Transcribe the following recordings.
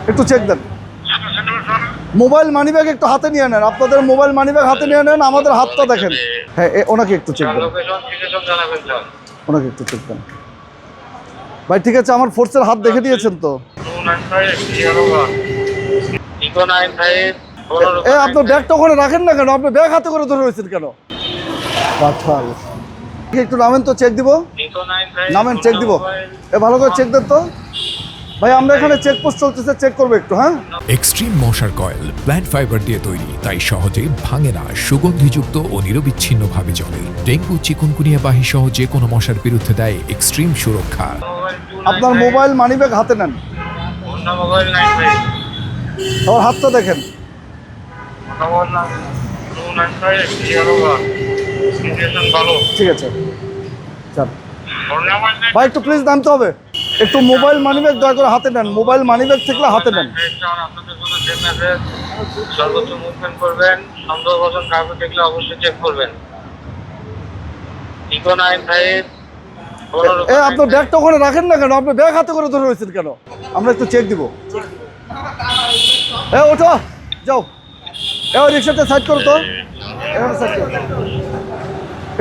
একটু চেক দেন। Mobile money bag একটু হাতে নিয়ে নেন, আপনাদের মোবাইল মানিব্যাগ হাতে নিয়ে নেন, আমাদের হাতটা দেখেন। হ্যাঁ, ওনাকে একটু চেক দেন, ওনাকে একটু চেক দেন। ভাই ঠিক আছে, আমার ফোর্সের হাত দেখে দিয়েছেন তো? আপনার ব্যাগটা ওখানে রাখেন না কেন? আপনি ব্যাগ হাতে করে ধরে রয়েছেন কেন? একটু নামেন তো, চেক দিব। নামেন, চেক দিব। ভালো করে চেক দেন তো ভাই, আমরা এখানে চেকপোস্ট চলতেছে, চেক করবো একটু। হ্যাঁ, এক্সট্রিম মশার কয়েল প্ল্যান্ট ফাইবার দিয়ে তৈরি, তাই সহজে ভাঙে না, সুগন্ধিযুক্ত ও নিরবিচ্ছিন্নভাবে চলে। ডেঙ্গু, চিকুনগুনিয়া বাহি সহ যে কোনো মশার বিরুদ্ধে দেয় এক্সট্রিম সুরক্ষা। আপনার মোবাইল মানিব্যাগ হাতে নেন, আমার হাতটা দেখেন। ঠিক আছে, চল ভাই, একটু প্লিজ নামতে হবে। একটু মোবাইল মানিব্যাগ দয়া করে হাতে নেন, মোবাইল মানিব্যাগ থাকলে হাতে নেন। সর্বোচ্চ মুভমেন্ট করবেন, সন্দেহভাজন কাউকে দেখলে অবশ্যই চেক করবেন। ইকো 95 আপনার ব্যাগটা ওখানে রাখেন না কেন? আপনি ব্যাগ হাতে করে ধরে রয়েছেন কেন? আমরা একটু চেক দিব। ওঠো, যাও, রিক্সাতে সাইড করো তো,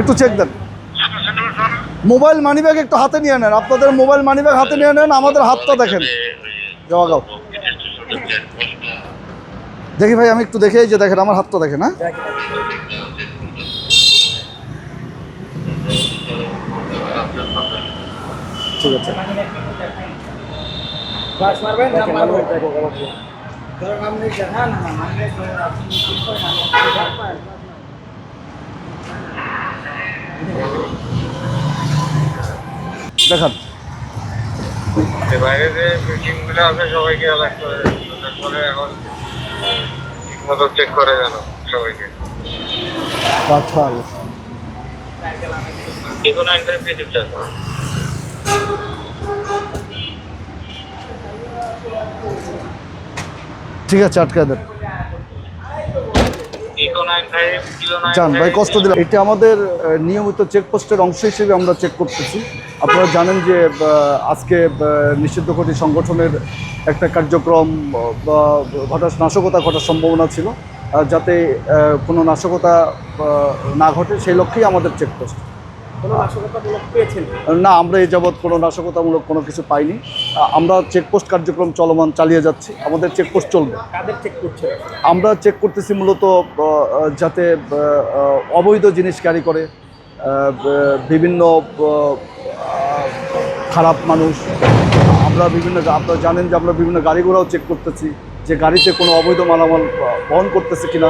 একটু চেক দেন। মোবাইল মানিব্যাগ একটু হাতে নিয়ে নেন, আপনাদের মোবাইল মানিব্যাগ হাতে নিয়ে নেন, আমাদের হাতটা দেখেন। যাও গাও, দেখি ভাই, আমি একটু দেখে, এই যে দেখেন আমার হাতটা দেখেন। হ্যাঁ, ঠিক আছে। দেখান, বাইরে যে মিটিংগুলো আছে সবাইকে অ্যালার্ট করে এখন ঠিকমতো চেক করে যেন সবাইকে। ইকো 95 পেয়ে ঠিক আছে, আটকে দেন। ইকো 95 কিলো 9 জান ভাই, কষ্ট দিলাম। এটা আমাদের নিয়মিত চেকপোস্টের অংশ হিসেবে আমরা চেক করতেছি। আপনারা জানেন যে আজকে নিষিদ্ধঘটি সংগঠনের একটা কার্যক্রম বা নাশকতা ঘটার সম্ভাবনা ছিল, যাতে কোনো নাশকতা না ঘটে সেই লক্ষ্যেই আমাদের চেকপোস্ট। না, আমরা এই যাবৎ কোনো নাশকতামূলক কোনো কিছু পাইনি। আমরা চেকপোস্ট কার্যক্রম চলমান চালিয়ে যাচ্ছি, আমাদের চেকপোস্ট চলবে। আমরা চেক করতেছি মূলত যাতে অবৈধ জিনিস ক্যারি করে বিভিন্ন খারাপ মানুষ, আমরা আপনারা জানেন যে আমরা বিভিন্ন গাড়ি ঘোড়াও চেক করতেছি, যে গাড়িতে কোনো অবৈধ মালামাল বহন করতেছে কিনা,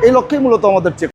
এই লক্ষ্যেই মূলত আমাদের চেক।